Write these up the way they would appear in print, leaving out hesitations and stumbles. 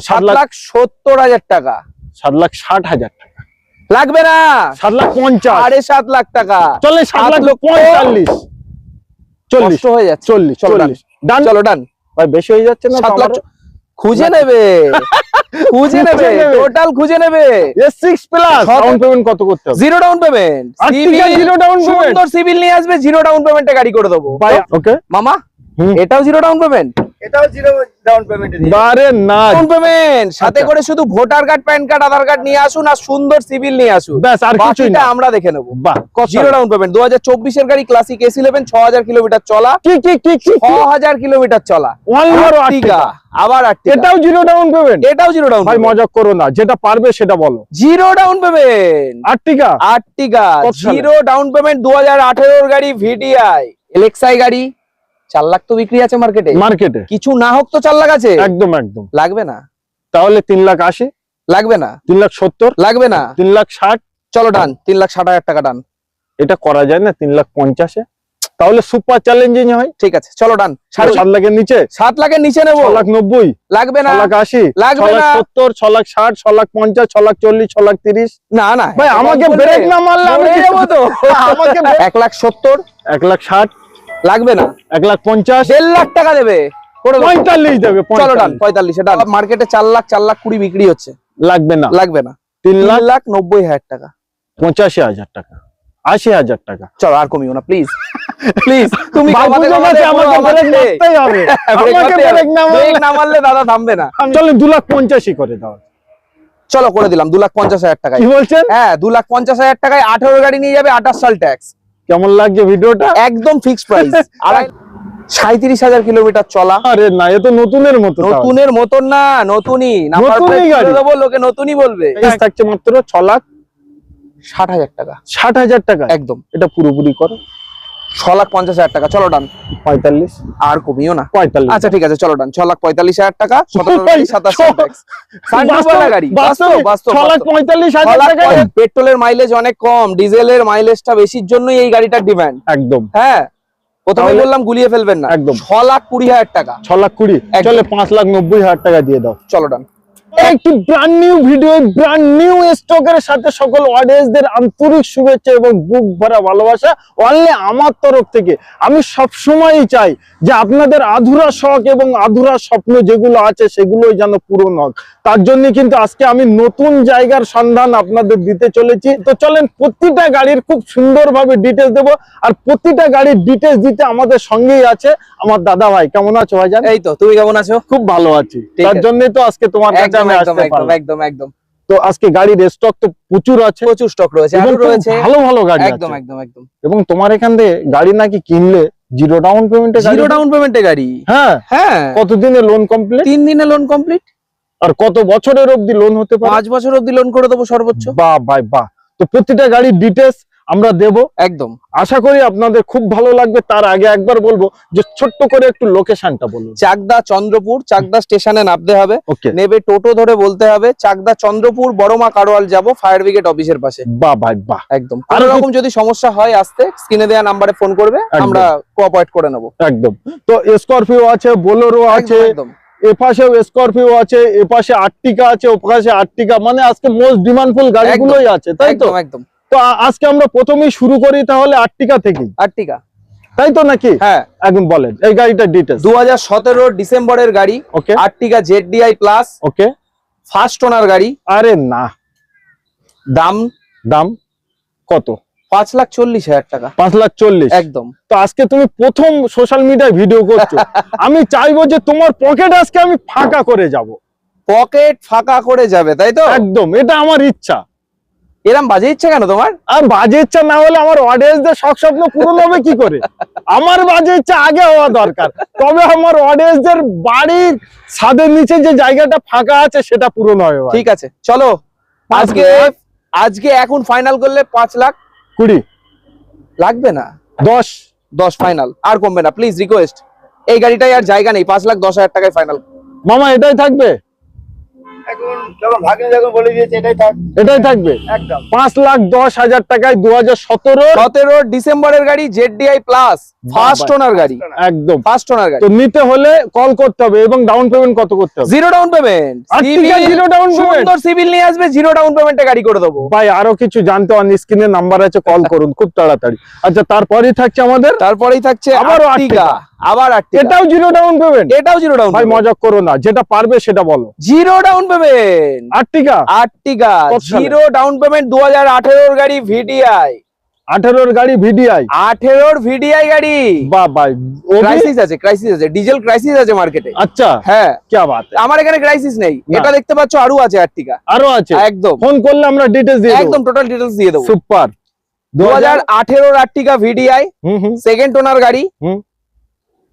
7,70,000 টাকা, 7,60,000 টাকা লাগবে না, 7,50,000, 7.5 লাখ টাকা, চলে 7,45,000, 40 হয়ে যাচ্ছে, 40, চলো ডান, 40 ডান। চলো ডান, ভাই বেশি হয়ে যাচ্ছে না? 7 লাখ খুঁজে নেবে, খুঁজে নেবে, টোটাল খুঁজে নেবে। S6 প্লাস ডাউন পেমেন্ট কত করতে হবে? Zero down payment, zero down payment, সুন্দর সিভিল নিয়ে আসবে, জিরো ডাউন পেমেন্টে গাড়ি করে দেবো। ওকে মামা, এটাও জিরো ডাউন পেমেন্ট, এটাও জিরো ডাউন পেমেন্ট দিয়ে বারে না ডাউন পেমেন্ট, সাথে করে শুধু ভোটার কার্ড, প্যান কার্ড, আধার কার্ড নিয়ে আসুন আর সুন্দর সিভিল নিয়ে আসুন, ব্যাস আর কিছুই না। আমরা দেখে নেবো। বাহ, জিরো ডাউন পেমেন্ট, 2024 এর গাড়ি, ক্লাসিক S11, 6,000 কিলোমিটার চলা, কি 6,000 কিলোমিটার চলা, Artiga, আবার Artiga, এটাও জিরো ডাউন পেমেন্ট। এটাও জিরো ডাউন। ভাই মজা করো না, যেটা পারবে সেটা বলো। Zero down payment, Artiga zero down payment, 2018 এর গাড়ি, VDI LXi গাড়ি, 4 লাখ তো বিক্রি আছে মার্কেটে, কিছু না হোক তো 4 লাখ আছে, একদম একদম। লাগবে না, তাহলে 3,80,000, লাগবে না, 3,70,000, লাগবে না, 3,60,000, চলো ডান, 3,60,000 টাকা ডান। এটা করা যায় না 3,50,000? তাহলে সুপার চ্যালেঞ্জিং হয়। ঠিক আছে, চলো ডান, 7 লাখের নিচে, 7 লাখের নিচে নেবো, 6,90,000, লাগবে না, 6,80,000, লাগবে না, 6,70,000, 6,60,000, 6,50,000, 6,40,000, 6,30,000। না না ভাই আমাকে ব্রেক না মারলে আমি মরে যাবো তো। আমাকে 1,70,000, 1,60,000, লাগবে না, 1,50,000, 1.5 লাখ টাকা দেবে, করে দেবো। 45 দেবে, চলো ডান, 45। 45 ডান। মার্কেটে 4 লাখ, 4,20,000 বিক্রি হচ্ছে, লাগবে না, লাগবে না, 3,90,000 টাকা, 85,000 টাকা, 80,000 টাকা। চলো আর কমিও না প্লিজ, প্লিজ, তুমি আমাকে ব্রেক মারতেই হবে, আমাকে ব্রেক না ব্রেক না মারলে দাদা থামবে না। চলো 2,85,000 করে দাও। চলো করে দিলাম 2,50,000 টাকায়। কি বলছেন? হ্যাঁ, 2,50,000 টাকায় 18 গাড়ি নিয়ে যাবে, 28 সাল ট্যাক্স। কেমন লাগছে ভিডিওটা? একদম ফিক্স প্রাইস। আর 37,000 কিলোমিটার চলা। আরে না, এ তো নতুনের মতো। নতুনের মতন না, নতুনই নাম্বার প্লেট করে দেবো, লোকে নতুনই বলবে। থাকছে মাত্র 6,60,000 টাকা, 60,000 টাকা একদম। এটা পুরোপুরি করো, 6,50,000 টাকা। চলো ডান, 45, আর কমিও না, 45। আচ্ছা ঠিক আছে, চলো ডান, 6,45,000 টাকা, 17 গাড়ি, 27 ট্যাক্স। সানরুফওয়ালা গাড়ি, বাস্তব বাস্তব। 6,45,000 টাকা। পেট্রোলের মাইলেজ অনেক কম, ডিজেলের মাইলেজটা বেশির জন্যই এই গাড়িটার ডিমান্ড। একদম। হ্যাঁ, প্রথমে বললাম গুলিয়ে ফেলবেন না, একদম। 6,20,000 টাকা, 6,20,000, চলে 5,90,000 টাকা দিয়ে দাও। চলো ডান। একটি brand new video, brand new স্টকের সাথে সকল অডিয়েন্সদের আন্তরিক শুভেচ্ছা এবং বুক ভরা ভালোবাসা অনলি আমার তরফ থেকে। আমি সবসময়ই চাই যে আপনাদের আধুরা শখ এবং আধুরা স্বপ্ন যেগুলো আছে সেগুলোই যেন পূরণ হোক। তার জন্য কিন্তু আজকে আমি নতুন জায়গার সন্ধান আপনাদের দিতে চলেছি। তো চলেন প্রতিটা গাড়ির খুব সুন্দরভাবে ডিটেলস দেবো, আর প্রতিটা গাড়ির ডিটেলস দিতে আমাদের সঙ্গেই আছে আমার দাদা ভাই। কেমন আছো ভাইজান? এই তো, তুমি কেমন আছো? খুব ভালো আছি, তার জন্যই তো আজকে তোমার কাছে আমি আসতে পারলাম। একদম একদম। তো আজকে গাড়ির স্টক তো প্রচুর আছে, প্রচুর স্টক রয়েছে, আরো রয়েছে ভালো ভালো গাড়ি। একদম একদম একদম। এবং তোমার এখান থেকে গাড়ি নাকি কিনলে জিরো ডাউন পেমেন্টে, জিরো ডাউন পেমেন্টে গাড়ি। হ্যাঁ হ্যাঁ। কতদিনে লোন কমপ্লিট? 3 দিনে লোন কমপ্লিট। আর কত বছরের অবধি লোন হতে পারে? 5 বছর অবধি লোন করে দেবো সর্বোচ্চ। বাহ ভাই বাহ। তো প্রতিটা গাড়ির ডিটেলস আমরা দেব, একদম। আশা করি আপনাদের খুব ভালো লাগবে। তার আগে একবার বলবো যে ছোট্ট করে একটু লোকেশনটা বলুন। চাকদা চন্দ্রপুর, চাকদা স্টেশনে নামতে হবে, ওকে। নেবে টোটো ধরে বলতে হবে চাকদা চন্দ্রপুর বড়মা কারওয়াল যাব, ফায়ার ব্রিগেড অফিসের পাশে। বাহ ভাই বাহ। একদম। কোনো রকম যদি সমস্যা হয় আসতে স্ক্রিনে দেওয়া নাম্বারে ফোন করবে, আমরা কোঅপারেট করে নেব। একদম। তো স্করপিও আছে, বোলেরো আছে, একদম। এপাশেও স্করপিও আছে, এপাশে আর্টিকা আছে, ওপাশে আর্টিকা, মানে আজকে মোস্ট ডিমান্ডফুল গাড়িগুলোই আছে, তাই তো? একদম। তো আজকে আমরা প্রথমেই শুরু করি তাহলে আর্টিকা থেকেই, আর্টিকা, তাই তো নাকি? হ্যাঁ, এখন বলেন এই গাড়িটার ডিটেইলস। 2017 ডিসেম্বরের গাড়ি, ওকে। আর্টিকা ZDI প্লাস, ওকে। ফার্স্ট ওনার গাড়ি। আরে না, দাম দাম কত? 5,40,000 টাকা। 5,40,000 একদম। তো আজকে তুমি প্রথম সোশ্যাল মিডিয়ায় ভিডিও করছো, আমি চাইবো যে তোমার পকেট আজকে আমি ফাঁকা করে যাব। পকেট ফাঁকা করে যাবে, তাই তো? একদম, এটা আমার ইচ্ছা। এরকম বাজে ইচ্ছা কেন তোমার? আর বাজে ইচ্ছা না হলে আমার অডিয়েন্সদের শখ স্বপ্ন পূরণ হবে কি করে? আমার বাজে ইচ্ছা আগে হওয়া দরকার, তবে আমার অডিয়েন্সদের বাড়ির ছাদের নিচে যে জায়গাটা ফাঁকা আছে সেটা পূরণ হবে। ঠিক আছে, চলো আজকে এখন ফাইনাল করলে 5,20,000 লাগবে না, 10 ফাইনাল, আর কমবে না প্লিজ, রিকোয়েস্ট। এই গাড়িটাই আর জায়গা নেই, 5,10,000 টাকায় ফাইনাল। মামা এটাই থাকবে এখন যখন ভাগ্নে যখন বলে দিয়েছে এটাই থাক, এটাই থাকবে একদম 5,10,000 টাকায় 2017 17 ডিসেম্বরের গাড়ি ZDI প্লাস ফার্স্ট ওনার গাড়ি, একদম। ফার্স্ট ওনার গাড়ি। তো নিতে হলে কল করতে হবে এবং ডাউন পেমেন্ট কত করতে হবে? Zero down payment, Artiga zero down payment? সুন্দর সিভিল নিয়ে আসবে, জিরো ডাউন পেমেন্টে গাড়ি করে দেবো। ভাই আরো কিছু জানতে অন স্ক্রিনে নাম্বার আছে, কল করুন খুব তাড়াতাড়ি। আচ্ছা তারপরেই থাকছে আমাদের তারপরেই থাকছে আবারও আর্টিগা, আবার আর্টিগা, এটাও জিরো ডাউন পেমেন্ট। এটাও জিরো ডাউন। ভাই মজা করো না, যেটা পারবে সেটা বলো। Zero down payment Ertiga Ertiga কত সালে? জিরো ডাউন পেমেন্ট 2018 গাড়ি VDI, 18 গাড়ি VDI, 18 VDI গাড়ি। বাহ ভাই ক্রাইসিস আছে, ক্রাইসিস আছে, ডিজেল ক্রাইসিস আছে মার্কেটে। আচ্ছা হ্যাঁ, কি বাত है। আমার এখানে ক্রাইসিস নেই, না। এটা দেখতে পাচ্ছ আরো আছে আর্টিগা, আরো আছে, একদম ফোন করলে আমরা ডিটেইলস দিয়ে দেব। একদম টোটাল ডিটেইলস দিয়ে দেবো। সুপার। 2018 আর্টিগা VDI হুম হুম সেকেন্ড ওনার গাড়ি, হুম।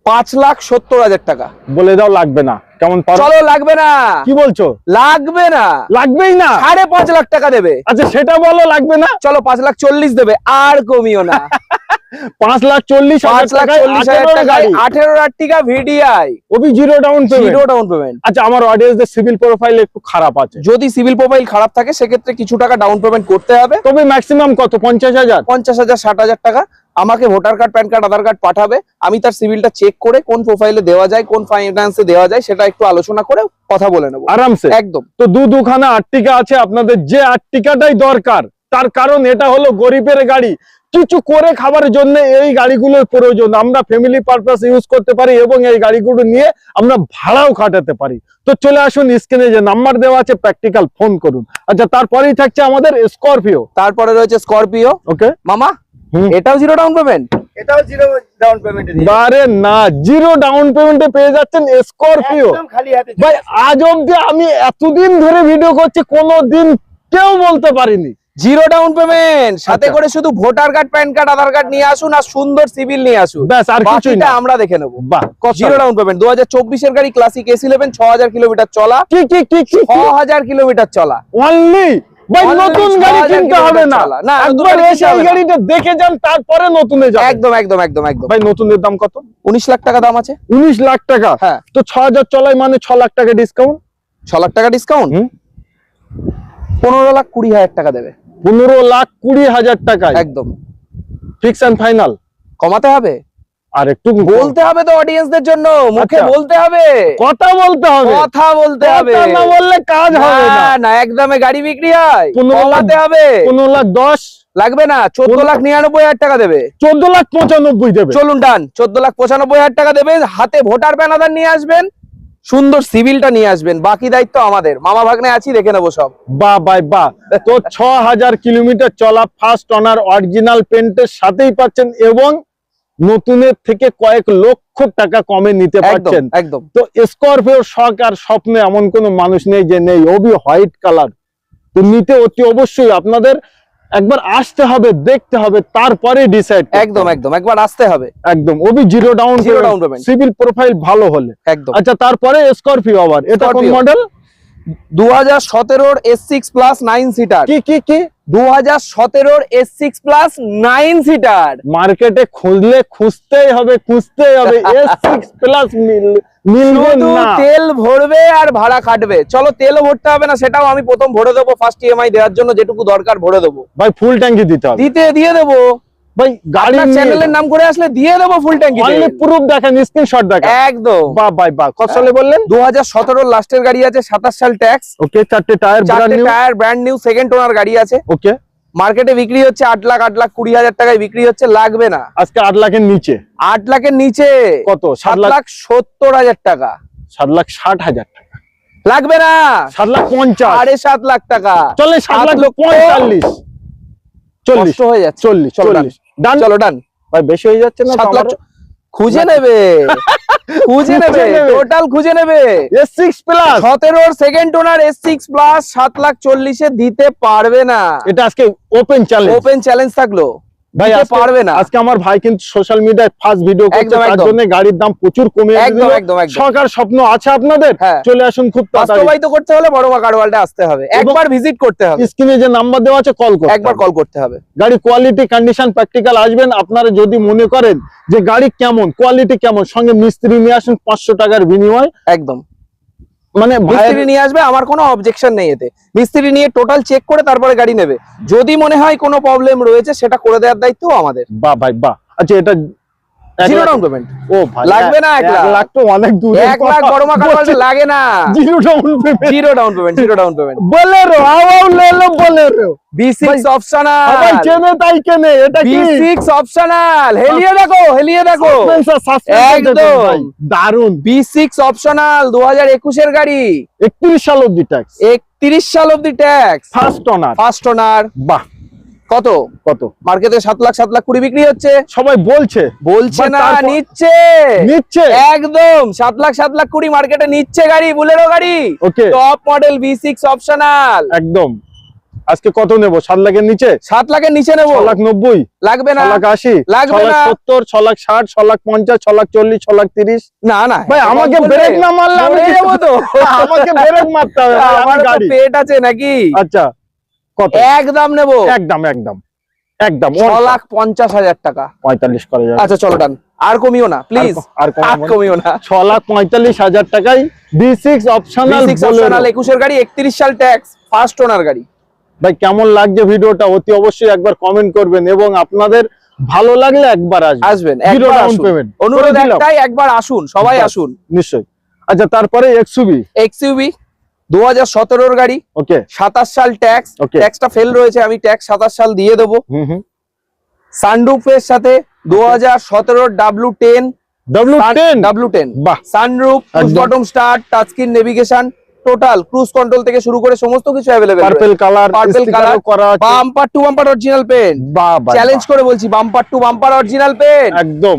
5,70,000 টাকা। বলে দাও লাগবে না, কেমন পারো? চলো লাগবে না, কি বলছো? লাগবে না, লাগবেই না? 5.5 লাখ টাকা দেবে। আচ্ছা সেটা বলো লাগবে না। চলো 5,40,000 দেবে, আর কমিও না। 5,40,000 টাকায় 5,40,000 18 টাকায় গাড়ি, 18 আর্টিগা VDI, ওবি zero down zero payment. Down payment. আচ্ছা আমার অডিয়েন্সদের সিভিল প্রোফাইল একটু খারাপ আছে, যদি সিভিল প্রোফাইল খারাপ থাকে সেক্ষেত্রে কিছু টাকা ডাউন পেমেন্ট করতে হবে। তবে ম্যাক্সিমাম কত? 50,000? 50,000 60,000 টাকা আমাকে ভোটার কার্ড, প্যান কার্ড, আধার কার্ড পাঠাবে। আমি তার সিভিলটা চেক করে কোন প্রোফাইলে দেওয়া যায়, কোন ফাইন্যান্সে দেওয়া যায় সেটা একটু আলোচনা করে কথা বলে নেবো আরামসে। একদম। তো দুখানা আর্টিকা আছে, আপনাদের যে আর্টিকাটাই দরকার, তার কারণ এটা হলো গরিবের গাড়ি, কিছু করে খাবার জন্য এই গাড়িগুলোর প্রয়োজন। আমরা ফ্যামিলি পারপাস ইউজ করতে পারি এবং এই গাড়িগুলো নিয়ে আমরা ভাড়াও কাটাতে পারি। তো চলে আসুন, স্ক্রিনে যে নাম্বার দেওয়া আছে প্র্যাকটিক্যাল ফোন করুন। আচ্ছা তারপরেই থাকছে আমাদের স্করপিও। তারপরে রয়েছে স্করপিও। ওকে মামা হুম। এটাও জিরো ডাউন পেমেন্ট, এটাও জিরো ডাউন পেমেন্টে দিয়ে বারে না, জিরো ডাউন পেমেন্টে পেয়ে যাচ্ছেন স্করপিও। একদম খালি হাতে চলে ভাই আসবে। আজ অব্দি আমি এতদিন ধরে ভিডিও করছি, কোনোদিন কেউ বলতে পারিনি। জিরো ডাউন পেমেন্ট, সাথে আচ্ছা। করে শুধু ভোটার কার্ড, প্যান কার্ড, আধার কার্ড নিয়ে আসুন আর সুন্দর সিভিল নিয়ে আসুন, ব্যাস আর কিছুই বাকিটা না। আমরা দেখে নেবো। বাহ জিরো ডাউন পেমেন্ট। 2024 এর গাড়ি ক্লাসিক S11, 6,000 কিলোমিটার চলা, কি কি কি কি 6,000 কিলোমিটার চলা। অনলি ভাই Only নতুন গাড়ি 6,000 কিনতে হবে না, চালা। না, নতুন একবার গাড়ি এসে কিনতে এই হবে না। গাড়িটা দেখে যান, তারপরে নতুনে যাবেন। একদম একদম একদম একদম। ভাই নতুনের দাম কত? 19 লাখ টাকা দাম আছে। 19 লাখ টাকা। হ্যাঁ। তো 6,000 চলাই মানে 6 লাখ টাকা ডিসকাউন্ট। 6 লাখ টাকা ডিসকাউন্ট, হুম। 15,20,000 টাকা দেবে। 15,20,000 টাকায় একদম ফিক্স এন্ড ফাইনাল। কমাতে হবে, আর একটু বলতে হবে তো অডিয়েন্সদের জন্য, মুখে আচ্ছা। বলতে হবে, কথা বলতে হবে, কথা বলতে হবে। কথা না বললে কাজ হবে না। না না, একদমে গাড়ি বিক্রি হয়, 15 লাখ কমাতে হবে। 15,10,000, লাগবে না, 14,99,000 টাকা দেবে। 14,95,000 দেবে। চলুন ডান, 14,95,000 টাকা দেবে। হাতে ভোটার প্যান আধার নিয়ে আসবেন, সুন্দর সিভিলটা নিয়ে আসবেন, বাকি দায়িত্ব আমাদের। মামা ভাগ্নে আছি, দেখে নেবো সব। বাহ বাই বাহ। তো 6,000 কিলোমিটার চলা ফার্স্ট অনার অরিজিনাল পেন্টের সাথেই পাচ্ছেন এবং নতুনের থেকে কয়েক লক্ষ টাকা কমে নিতে একদম পারছেন। একদম। তো স্করপিও শখ আর স্বপ্নে এমন কোনো মানুষ নেই যে নেই। ওবি হোয়াইট কালার, তো নিতে অতি অবশ্যই আপনাদের একবার আসতে হবে, দেখতে হবে, তারপরে ডিসাইড। একদম একদম, একবার আসতে হবে। একদম ওবি zero down Zero down payment। Civil profile ভালো হলে। একদম। আচ্ছা তারপরে স্করপিও, আবার এটা কোন Scorpio। Model? 2017 S6 plus 9 seater. কি কি কি 2017 S6 প্লাস 9 সিটার। মার্কেটে খুঁজলে খুঁজতেই হবে S6 প্লাস মিলবে শুধু না। তেল ভরবে আর ভাড়া কাটবে। চলো তেলও ভরতে হবে না, সেটাও আমি প্রথম ভরে দেবো, ফার্স্ট EMI দেওয়ার জন্য যেটুকু দরকার ভরে দেবো। ভাই ফুল ট্যাঙ্কি দিতে হবে। দিয়ে দেবো। ভাই গাড়ি চ্যানেলের নাম করে আসলে দিয়ে দেবো ফুল ট্যাঙ্কি। অনলি প্রুফ দেখেন, স্ক্রিনশট দেখেন। একদম। বাহ ভাই বাহ। কত সালে বললেন? 2017 লাস্টের গাড়ি আছে, 27 সাল ট্যাক্স, ওকে, 4টে টায়ার ব্র্যান্ড 4টে new. Tyre brand new, second owner গাড়ি আছে। ওকে, মার্কেটে বিক্রি হচ্ছে 8,20,000 টাকায় বিক্রি হচ্ছে। লাগবে না, আজকে 8 লাখের নিচে। 8 লাখের নিচে কত? 7,70,000 টাকা। 7,60,000 টাকা। লাগবে না, 7,50,000। 7.5 লাখ টাকা। চলে 7,45,000। 40 কষ্ট হয়ে যাচ্ছে। 40 চলো ডান। 40 ডান। চলো ডান। ভাই বেশি হয়ে যাচ্ছে না? 7 লাখ খুঁজে নেবে, খুঁজে নেবে, টোটাল খুঁজে নেবে। S6 প্লাস 17 সেকেন্ড ওনার S6 প্লাস 7,40,000 দিতে পারবে না। এটা আজকে ওপেন চ্যালেঞ্জ। ওপেন চ্যালেঞ্জ থাকলো, ভাই দিতে আজকে পারবে না। আজকে আমার ভাই কিন্তু সোশ্যাল মিডিয়ায় ফার্স্ট ভিডিও করছে, একদম, তার একদম। জন্য গাড়ির দাম প্রচুর কমে একদম, দিল। একদম, একদম। সরকার স্বপ্ন আছে আপনাদের, হ্যাঁ। চলে আসুন খুব তাড়াতাড়ি। বাস্তবায়িত করতে হলে বড় মা কারওয়ালটা আসতে হবে, একবার ভিজিট করতে হবে, স্ক্রিনে যে নাম্বার দেওয়া আছে কল করুন, একবার কল করতে হবে। গাড়ি কোয়ালিটি কন্ডিশন প্র্যাকটিক্যাল আসবেন। আপনারা যদি মনে করেন যে গাড়ি কেমন, কোয়ালিটি কেমন, সঙ্গে মিস্ত্রি নিয়ে আসুন, 500 টাকার বিনিময় একদম। মানে মিস্ত্রি নিয়ে আসবে, আমার কোনো অবজেকশন নেই এতে। মিস্ত্রি নিয়ে টোটাল চেক করে তারপরে গাড়ি নেবে। যদি মনে হয় কোনো প্রবলেম রয়েছে সেটা করে দেওয়ার দায়িত্ব আমাদের। বাহ ভাই বাহ। আচ্ছা এটা জিরো ডাউন পেমেন্ট। ও ভাই লাগবে না 1 লাখ। 1 লাখ তো অনেক দূর। 1 লাখ বড় মাকার বলতে লাগে না। Zero down payment. Zero down payment, zero down payment. Bolero आओ ले लो बोलेरो B6 অপশনাল। সবাই চেনে তাই কেনে। এটা কি B6 অপশনাল। হেলিয়ে দেখো, হেলিয়ে দেখো। একদম দারুন। B6 অপশনাল 2021 এর গাড়ি। 31 সাল অবধি ট্যাক্স। 31 সাল অবধি tax. First owner. First owner. বাহ। কত কত? মার্কেটে 7 লাখ 20 বিক্রি হচ্ছে। সবাই বলছে বলছে না, নিচ্ছে। নিচ্ছে একদম 7 লাখ 20 মার্কেটে নিচ্ছে গাড়ি, বুলেরো গাড়ি। ওকে টপ মডেল B6 অপশনাল। একদম। আজকে কত নেব? 7 লাখের নিচে? 7 লাখের নিচে নেব। 6 লাখ 90 লাগবে না। 6 লাখ 80 লাগবে 6 লাখ না। 70 6 লাখ 60 6 লাখ 50 6 লাখ 40 6 লাখ 30। না না ভাই আমাকে ব্রেক না মারলে আমি মরে যাবো তো। আমাকে ব্রেক মারতে হবে ভাই, আমার আমি তো গাড়ি। পেট আছে নাকি। আচ্ছা কত? একদম নেব। একদম একদম একদম 6,50,000 টাকা। 45 করে যাবে। আচ্ছা চলো ডান। আর কমিও না প্লিজ, আর আর কমিও না। 6,45,000 টাকায় B6 অপশনাল B6 অপশনাল 21 এর গাড়ি, 31 সাল ট্যাক্স, ফার্স্ট ওনার গাড়ি। ভাই কেমন লাগছে ভিডিওটা অতি অবশ্যই একবার কমেন্ট করবেন এবং আপনাদের ভালো লাগলে একবার আসবেন, জিরো একবার ডাউন আসুন। পেমেন্ট অনুরোধ একটাই, একবার আসুন, সবাই আসুন। নিশ্চয়ই। আচ্ছা তারপরে XUV 2017 এর গাড়ি, ওকে 27 সাল ট্যাক্স। Okay. ট্যাক্সটা ফেল রয়েছে, আমি ট্যাক্স 27 সাল দিয়ে দেবো। হুম সানরুফের সাথে 2017 W10 W10 W10 বাহ সানরুফ, পুশ একদম। Bottom start, touch screen navigation, total cruise control থেকে শুরু করে সমস্ত কিছু available. Purple colour purple colour করা আছে। Bumper to bumper original paint. বাহ বাহ চ্যালেঞ্জ করে বলছি, bumper to bumper original paint. একদম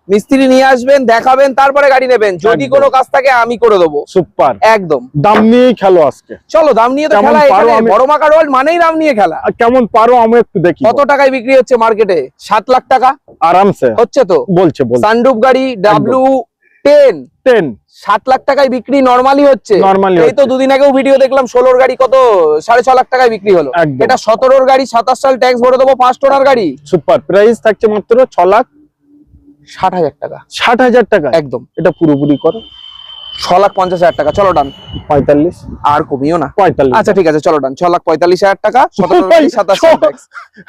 মিস্ত্রি নিয়ে আসবেন, দেখাবেন, তারপরে গাড়ি নেবেন। যদি একদম। কোনো কাজ থাকে আমি করে দেবো। সুপার। একদম। দাম নিয়েই খেলো আজকে। চলো দাম নিয়ে তো কেমন খেলা পারো এখানে, আমি- বড় মাকার ওয়ার্ল্ড মানেই দাম নিয়ে খেলা। আর কেমন পারো আমি একটু দেখি। কত টাকায় বিক্রি হচ্ছে মার্কেটে? 7 লাখ টাকা আরামসে হচ্ছে তো। বলছে সানরুফ গাড়ি W10 10 7 লাখ টাকায় বিক্রি নরমালি হচ্ছে। Normally এই তো হচ্ছে। দুদিন আগেও ভিডিও দেখলাম, 16 গাড়ি কত 6.5 লাখ টাকায় বিক্রি হলো। একদম। এটা 17 গাড়ি, 27 সাল ট্যাক্স ভরে দেবো, ফার্স্ট ওনার গাড়ি। সুপার। প্রাইস থাকছে মাত্র 6,60,000 টাকা। 6,60,000 টাকা। একদম। এটা পুরোপুরি করো 6,50,000 টাকা। চলো ডান। 45 আর কমিও না। 45। আচ্ছা ঠিক আছে চলো ডান। 6,45,000 টাকা, 17 গাড়ি, 27 সাল ট্যাক্স।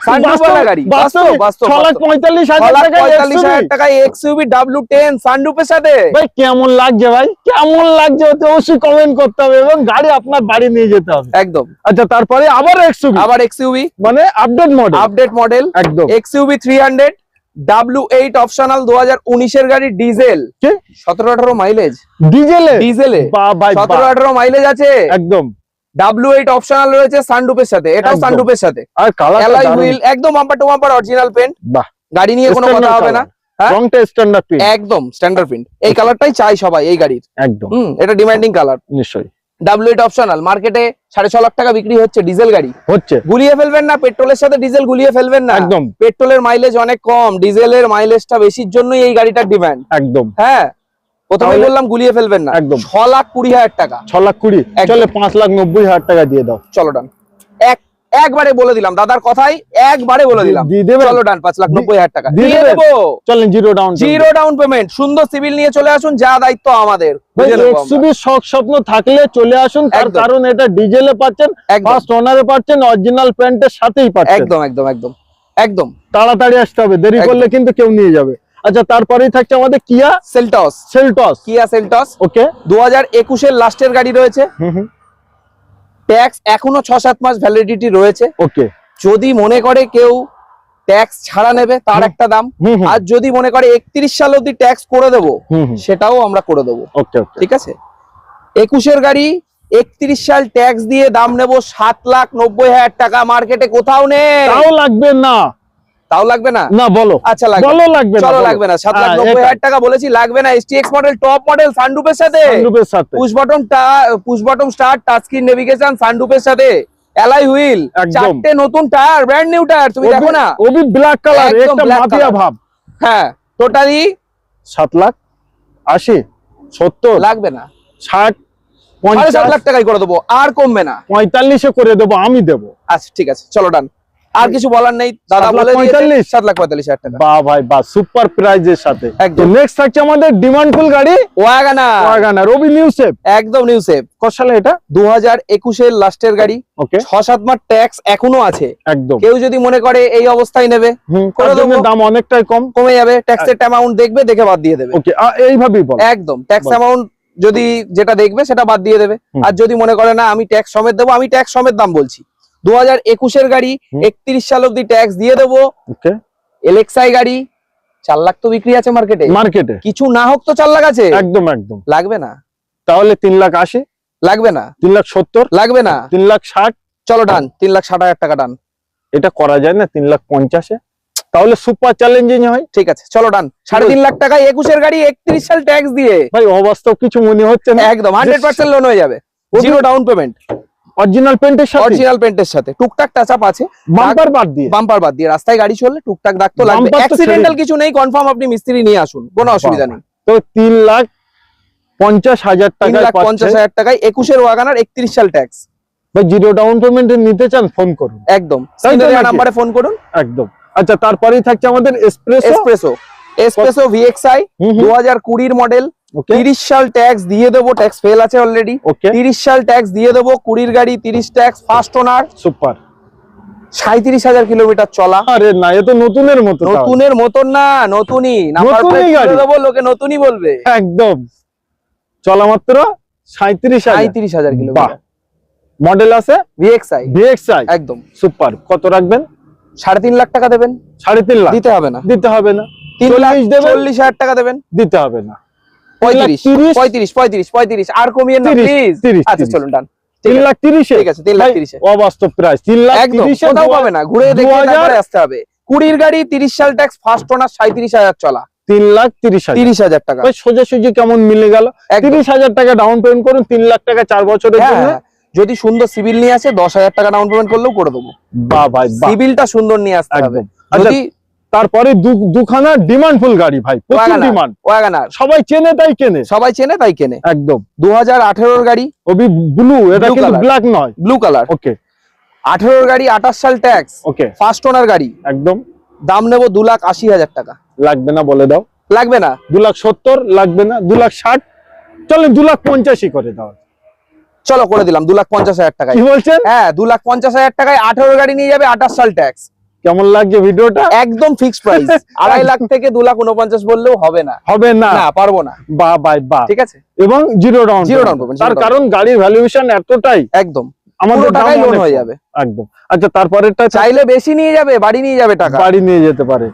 সানরুফ ওয়ালা গাড়ি, বাস্তব বাস্তব। 6,45,000 টাকা 6,45,000 টাকায় XUV W10 সানরুফের সাথে। ভাই কেমন লাগছে ভাই? কেমন লাগছে অতি অবশ্যই কমেন্ট করতে হবে এবং গাড়ি আপনার বাড়ি নিয়ে যেতে হবে। একদম। আচ্ছা তারপরে আবার XUV আবার XUV মানে আপডেট মডেল। আপডেট মডেল একদম। XUV 300 W8 অপশনাল 2019 এর গাড়ি, ডিজেল, কি 17-18 মাইলেজ। ডিজেলে? ডিজেলে বাহ ভাই বাহ। 17-18 মাইলেজ আছে। একদম। W8 অপশনাল রয়েছে সানরুফের সাথে, এটাও একদম। সানরুফের সাথে। আর কালার অ্যালয় হুইল, একদম bumper to bumper original paint. বাহ। গাড়ি নিয়ে কোনো কথা হবে না। হ্যাঁ? রংটা স্ট্যান্ডার্ড প্রিন্ট। একদম স্ট্যান্ডার্ড প্রিন্ট। এই কালারটাই চাই সবাই এই গাড়ির। একদম এটা ডিমান্ডিং কালার। নিশ্চয়ই। W8 অপশনাল মার্কেটে 6.5 লাখ টাকা বিক্রি হচ্ছে ডিজেল গাড়ি। হচ্ছে। গুলিয়ে ফেলবেন না, পেট্রোলের সাথে ডিজেল গুলিয়ে ফেলবেন না। একদম। পেট্রোলের মাইলেজ অনেক কম, ডিজেলের মাইলেজটা বেশির জন্যই এই গাড়িটার ডিমান্ড। একদম। হ্যাঁ প্রথমে তাহলে- বললাম গুলিয়ে ফেলবেন না। একদম। 6,20,000 টাকা। 6,20,000 একদম। চলে 5,90,000 টাকা দিয়ে দাও। চলো ডান। একবারে বলে দিলাম, দাদার কথাই একবারে বলে দিলাম। দিয়ে দেবেন? চলো ডান, 5,90,000 টাকা দিয়ে দিয়ে দেবেন? দেবো। চলেন zero down. Zero down payment, সুন্দর সিভিল নিয়ে চলে আসুন, যা দায়িত্ব আমাদের। বুঝে নেবো আমরা। XUV শখ স্বপ্ন থাকলে চলে আসুন, তার একদম। কারণ এটা ডিজেলে পাচ্ছেন, একদম। ফার্স্ট ওনারে পাচ্ছেন, অরিজিনাল প্যান্টের সাথেই পাচ্ছেন। একদম একদম একদম একদম। তাড়াতাড়ি আসতে হবে, দেরি একদম। করলে কিন্তু কেউ নিয়ে যাবে। আচ্ছা তারপরেই থাকছে আমাদের কিয়া সেলটস, সেলটস। কিয়া সেলটস ওকে 2021 এর লাস্টের গাড়ি রয়েছে। ট্যাক্স এখনো 6-7 মাস ভ্যালিডিটি রয়েছে। ওকে যদি মনে করে কেউ ট্যাক্স ছাড়া নেবে তার একটা দাম, আর যদি মনে করে 31 সাল অবধি ট্যাক্স করে দেবো সেটাও আমরা করে দেবো। ওকে ওকে ঠিক আছে। 21 এর গাড়ি 31 সাল ট্যাক্স দিয়ে দাম নেবো 7,90,000 টাকা। মার্কেটে কোথাও নেই। তাও লাগবে না? তাও লাগবে না? না বলো। আচ্ছা লাগবে। বলো লাগবে না। চলো বলো। লাগবে না। হ্যাঁ, 7,90,000 টাকা বলেছি, লাগবে না। STX মডেল, টপ মডেল, সানরুফের সাথে, সানরুফের সাথে। Push bottom start, touch screen navigation, সানরুফের সাথে, অ্যালয় হুইল, একদম। 4টে নতুন টায়ার, ব্র্যান্ড নিউ টায়ার। তুমি দেখো না, ওবি ব্ল্যাক কালার, একদম একটা black মাটিয়া color। ভাব। হ্যাঁ টোটালি 7,80,000 70 লাগবে না। 60 7.5 লাখ 50 টাকায় করে দেবো, আর কমবে না। 45 করে দেবো, আমি দেবো। আচ্ছা ঠিক আছে চলো ডান। আর কিছু বলার নেই, দাদা 7 লাখ বলে দিয়েছে 45? 7,45,000 টাকা। বাহ ভাই বাহ, সুপার প্রাইজের সাথে। একদম। নেক্সট থাকছে আমাদের ডিমান্ডফুল গাড়ি ওয়াগানার, ওয়াগানার রবি নিউ সেফ। একদম নিউ সেফ। কত সালে এটা? 2021 এর লাস্টের গাড়ি, ওকে 6-7 মাস ট্যাক্স এখনো আছে। একদম। কেউ যদি মনে করে এই অবস্থায় নেবে, করে তার জন্য দেবো। দাম অনেকটাই কম। কমে যাবে, ট্যাক্সের অ্যামাউন্ট দেখবে, দেখে বাদ দিয়ে দেবে। ওকে এইভাবেই বল। একদম ট্যাক্স বল। অ্যামাউন্ট যদি যেটা দেখবে সেটা বাদ দিয়ে দেবে। আর যদি মনে করে না আমি ট্যাক্স সমেত দেবো, আমি ট্যাক্স সমেত দাম বলছি। 2021 এর গাড়ি, 31 সাল অব্দি ট্যাক্স দিয়ে দেবো। ওকে এলএক্সআই গাড়ি 4 লাখ তো বিক্রি আছে মার্কেটে, মার্কেটে কিছু না হোক তো 4 লাখ আছে। একদম একদম। লাগবে না, তাহলে 3,80,000, লাগবে না, 3,70,000, লাগবে না। 3,60,000। চলো ডান, 3,60,000 টাকা ডান। এটা করা যায় না 3,50,000-এ? তাহলে সুপার চ্যালেঞ্জিং হয়। ঠিক আছে চলো ডান। 3.5 লাখ টাকায় 21 এর গাড়ি 31 সাল ট্যাক্স দিয়ে, ভাই অবাস্তব কিছু মনে হচ্ছে না? একদম 100% লোন হয়ে যাবে, জিরো ডাউন পেমেন্ট, অরিজিনাল পেন্টের সাথে, অরিজিনাল পেন্টের সাথে। টুকটাক টাচ আপ আছে, বাম্পার বাদ দিয়ে। বাম্পার বাদ দিয়ে। রাস্তায় গাড়ি চললে টুকটাক দাগ তো লাগবে। Bumper তো অ্যাক্সিডেন্টাল ছেড়ে কিছু নেই, কনফার্ম আপনি মিস্ত্রি নিয়ে আসুন, কোনো অসুবিধা নেই। তো 3,50,000 টাকায় 3,50,000 টাকায় 21 এর ওয়াগানার 31 সাল ট্যাক্স। ভাই জিরো ডাউন পেমেন্টে নিতে চান ফোন করুন, একদম তাই তো স্ক্রিনে দেওয়া নাকি? নাম্বারে ফোন করুন। একদম। আচ্ছা তারপরেই থাকছে আমাদের এসপ্রেসো। এসপ্রেসো VXI 2020 এর মডেল, ওকে 30 সাল ট্যাক্স দিয়ে দেবো, ট্যাক্স ফেল আছে অলরেডি। ওকে 30 সাল ট্যাক্স দিয়ে দেবো, 20 এর গাড়ি 30 tax, first owner, super. 37,000 kilometre চলা। আরে না, এ তো নতুনের মতো। তাহলে। নতুনের মতন না, নতুনই নাম্বার নতুনই প্লেট গাড়ি। তুলে দেবো, লোকে নতুনই বলবে। একদম চলা মাত্র 37,000। 37,000 বাহ। কিলোমিটার, মডেল আছে VXI VXI, একদম। সুপার। কত রাখবেন? 3.5 লাখ টাকা দেবেন, 3.5 লাখ দিতে হবে না। দিতে হবে না। 3,40,000 দেবেন, 40,000 টাকা দেবেন, দিতে হবে না। 35 30, 35 35 35 আর কমিয়ে না 30, প্লিজ। 30, আচ্ছা 30 চলুন ডান। 3,30,000 ঠিক আছে 3,30,000 অবাস্তব প্রাইস। একদম 3,30,000 কোথাও পাবে না, ঘুরে দেখে 2000 তারপরে আসতে হবে। 20 এর গাড়ি 30 সাল ট্যাক্স, ফার্স্ট ওনার, 37,000 চলা, 3,30,000। 30,000 টাকা। ভাই সোজাসুজি কেমন মিলে গেল? একদম। 30,000 টাকা ডাউন পেমেন্ট করুন, 3 লাখ টাকা 4 বছরের হ্যাঁ, জন্য। হ্যাঁ, যদি সুন্দর সিভিল নিয়ে আসে 10,000 টাকা ডাউন পেমেন্ট করলেও করে দেবো। বাহ ভাই বাহ, সিভিলটা সুন্দর নিয়ে আসতে হবে। একদম। আচ্ছা, যদি তারপরে দুখানা ডিমান্ডফুল গাড়ি ভাই, প্রচুর ডিমান্ড। ওয়াগানার সবাই চেনে তাই কেনে। সবাই চেনে তাই কেনে। একদম 2018 এর গাড়ি, ওবি ব্লু, এটা Blue কিন্তু color। ব্ল্যাক নয়। ব্লু কালার, ওকে 18 এর গাড়ি, 28 সাল ট্যাক্স, ওকে ফার্স্ট ওনার গাড়ি। একদম। দাম নেবো 2,80,000 টাকা। লাগবে না বলে দাও। লাগবে না, 2,70,000 লাগবে না, 2,60,000 চলেন, 2,85,000 করে দাও। চলো করে দিলাম 2,50,000 টাকায়। কি বলছেন? হ্যাঁ 2,50,000 টাকায় 18 গাড়ি নিয়ে যাবে, 28 সাল ট্যাক্স। কেমন লাগছে ভিডিওটা? একদম ফিক্সড প্রাইস। 2.5 লাখ থেকে 2,49,000 বললেও হবে না। হবে না, না পারবো না। বাহ বাই বাহ। ঠিক আছে, এবং zero down Zero down payment, তার zero down কারণ গাড়ির ভ্যালুয়েশন এতটাই, একদম আমাদের পুরো টাকাই দাম লোন অনেক হয়ে কম। যাবে। একদম। আচ্ছা তারপরেরটা চাইলে বেশি নিয়ে যাবে, বাড়ি নিয়ে যাবে টাকা। বাড়ি নিয়ে যেতে পারে।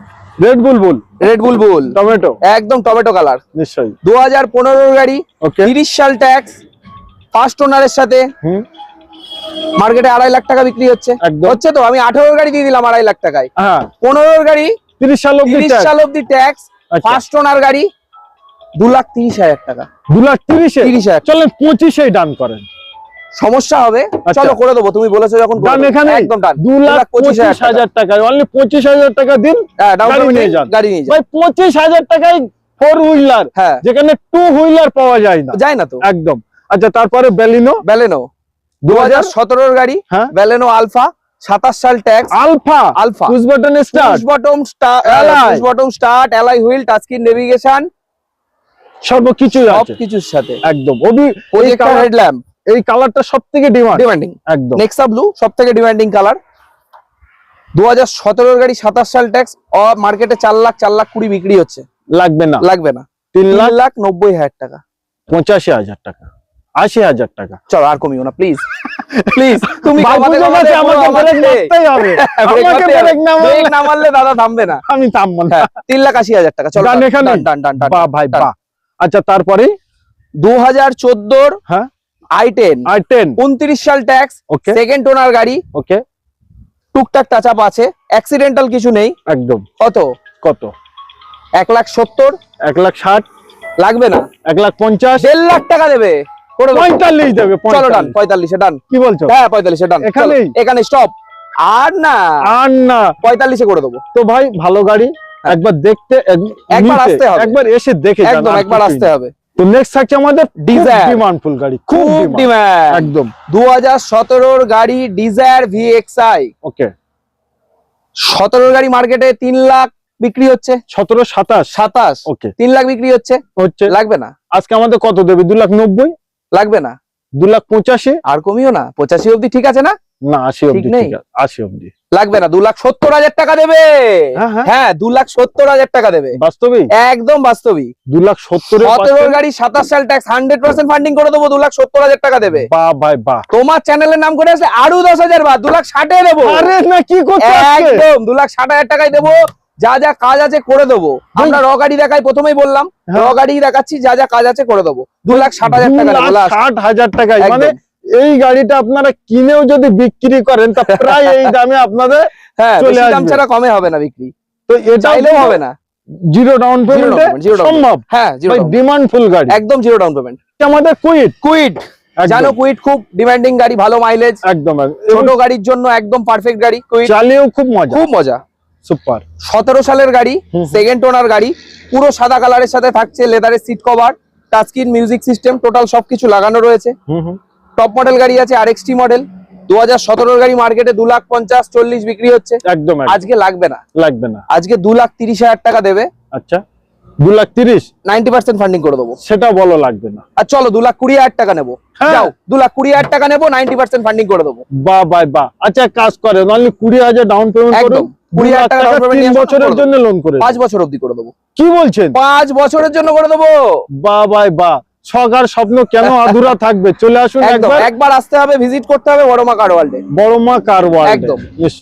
রেড বুলবুল রেড বুলবুল টমেটো, একদম টমেটো কালার, নিশ্চয়ই। 2015 এর গাড়ি, ওকে 30 সাল ট্যাক্স, ফার্স্ট ওনারের সাথে। হুম মার্কেটে 2.5 লাখ টাকা বিক্রি হচ্ছে। একদম। হচ্ছে তো, আমি 18 গাড়ি দিয়ে দিলাম 2.5 লাখ টাকায়। হ্যাঁ 15 এর গাড়ি, 30 সাল অবধি 30 সাল অব্দি ট্যাক্স, আচ্ছা। ফার্স্ট ওনার গাড়ি, 2,30,000 টাকা। 2,30,000 30,000 চলেন 25,000 ডান করেন। সমস্যা হবে, আচ্ছা। চলো করে দেবো, তুমি বলেছো যখন করে ডান দেবো। এখানে একদম ডান। 2,25,000 টাকায়, অনলি 25,000 টাকা দিন, হ্যাঁ ডাউন গাড়ি নিয়ে পেমেন্ট যান। গাড়ি নিয়ে যান। ভাই 25,000 টাকায় 4 হুইলার, হ্যাঁ যেখানে 2 হুইলার পাওয়া যায় না। যায় না তো। একদম। আচ্ছা তারপরে বেলিনো ব্যালেনো 2017 এর গাড়ি, হ্যাঁ ব্যালেনো আলফা, 27 সাল tax, alpha, alpha push button start, Alloy। Push bottom start, alloy wheel, touch screen navigation, সবকিছু সব আছে কিছুর সাথে। একদম। ওবি প্রজেক্টর হেডল্যাম্প, এই কালারটা সবথেকে ডিমান্ড। ডিমান্ডিং। একদম। নেক্সা ব্লু সবথেকে ডিমান্ডিং কালার। 2017 এর গাড়ি, 27 সাল ট্যাক্স, মার্কেটে 4 লাখ 20 বিক্রি হচ্ছে। লাগবে না, লাগবে না, 3,90,000 টাকা। 85,000 টাকা, 80,000 টাকা। চলো আর কমিও না প্লিজ, প্লিজ। তুমি ভাই কমাতে বুঝে কমাতে গেছে, পুরো আমাকে আমার ব্রেক থেকে- মারতেই হবে। আমাকে ব্রেক না মারলে ব্রেক না মারলে দাদা থামবে না। আমি থামবো না। হ্যাঁ 3,80,000 টাকা। চলো ডান এখানে? ডান ডান ডান। বাহ ভাই ডান। বাহ। আচ্ছা তারপরে 2014 হ্যাঁ i10, i10 29 সাল ট্যাক্স, ওকে সেকেন্ড ওনার গাড়ি, ওকে টুকটাক টাচ আপ আছে, অ্যাক্সিডেন্টাল কিছু নেই। একদম। কত? কত? 1,70,000 1,60,000, লাগবে না, 1,50,000, 1.5 লাখ টাকা দেবে, করে দেবো। 45 দেবে। চলো ডান, 45 45 ডান। কি বলছো? হ্যাঁ 45 ডান। এখানেই? চলো, এখানে স্টপ। আর না, আর না 45 করে দেবো। তো ভাই, ভালো গাড়ি একবার দেখতে, একবার নিতে, আসতে হবে। একবার এসে দেখে যান, একদম আর একবার কিছুই আসতে না। হবে। তো নেক্সট থাকছে আমাদের Desire। ডিমান্ডফুল গাড়ি, খুব ডিমান্ড। ডিমান্ড। একদম 2017 গাড়ি, ডিজায়ার VXI, ওকে 17 গাড়ি মার্কেটে 3 লাখ বিক্রি হচ্ছে, 17, 27 27 ওকে 3 লাখ বিক্রি হচ্ছে, হচ্ছে। লাগবে না, আজকে আমাদের কত দেবে? 2,90,000, লাগবে না, 2,85,000, আর কমিও না, 85 অবধি ঠিক আছে না, না 80 ঠিক অবধি, নেই। ঠিক আছে 80 অবধি লাগবে না, 2,70,000 টাকা দেবে। হ্যাঁ, হ্যাঁ। হ্যাঁ 2,70,000 টাকা দেবে, বাস্তবে একদম বাস্তবিক। 2,70,000 17 গাড়ি 27 সাল ট্যাক্স 100% ফান্ডিং করে দেবো, 2,70,000 টাকা দেবে। বাহ ভাই বাহ। তোমার চ্যানেলের নাম করে আসলে আরো 10,000 বাদ, 2,60,000 দেবো, আরে না কি করছো আজকে? একদম 2,60,000 টাকায় দেবো। যা যা কাজ আছে করে দেবো, আমরা র গাড়ি দেখাই, প্রথমেই বললাম র হ্যাঁ। গাড়ি দেখাচ্ছি, যা যা কাজ আছে করে দেবো, 2,60,000 টাকা দেবো last। 2,60,000 টাকায়, একদম। মানে এই গাড়িটা আপনারা কিনেও যদি বিক্রি করেন তা প্রায় এই দামে আপনাদের হ্যাঁ চলে বেশি দাম আসবে। ছাড়া কমে হবে না বিক্রি, তো এটা চাইলেও হবে না, জিরো ডাউন Zero down পেমেন্টে payment, zero down সম্ভব। হ্যাঁ জিরো ভাই ডিমান্ড ফুল গাড়ি, একদম জিরো ডাউন পেমেন্ট। আমাদের কুইট কুইড, জানো কুইড খুব ডিমান্ডিং গাড়ি, ভালো মাইলেজ, একদম ছোট গাড়ির জন্য একদম পারফেক্ট গাড়ি কুইড, চালিয়েও খুব মজা, খুব মজা। সুপার। 17 সালের গাড়ি, হুম। সেকেন্ড ওনার গাড়ি, পুরো সাদা কালারের সাথে থাকছে লেদারের seat cover, touchscreen music system, total সবকিছু লাগানো রয়েছে। টপ মডেল গাড়ি আছে, RXT মডেল, 2017 গাড়ি মার্কেটে 2,50,000-40 বিক্রি হচ্ছে, একদম আজকে লাগবে না, লাগবে না। আজকে 2,30,000 টাকা দেবে, আচ্ছা 2,30,000 90% ফান্ডিং করে দেবো। সেটা বলো লাগবে না। আর চলো 2,20,000 টাকা নেবো, হ্যাঁ। যাও 2,20,000 টাকা নেবো, 90% ফান্ডিং করে দেবো, বাহ বাহ বাহ। আচ্ছা এক কাজ করে, নাহলে 20,000 ডাউন পেমেন্ট করুন, একদম 20,000 টাকা down payment 3 নিয়ে আসো, বছরের করে জন্য লোন করে 5 বছর অবধি করে দেবো, কি বলছেন? 5 বছরের জন্য করে দেবো। বাহ বাহ বাহ। শখ আর স্বপ্ন কেন আধুরা থাকবে? চলে আসুন একদম একবার একবার আসতে হবে, ভিজিট করতে হবে বড়মা কার ওয়ার্ল্ডে। বড় মা কার ওয়ার্ল্ড। একদম।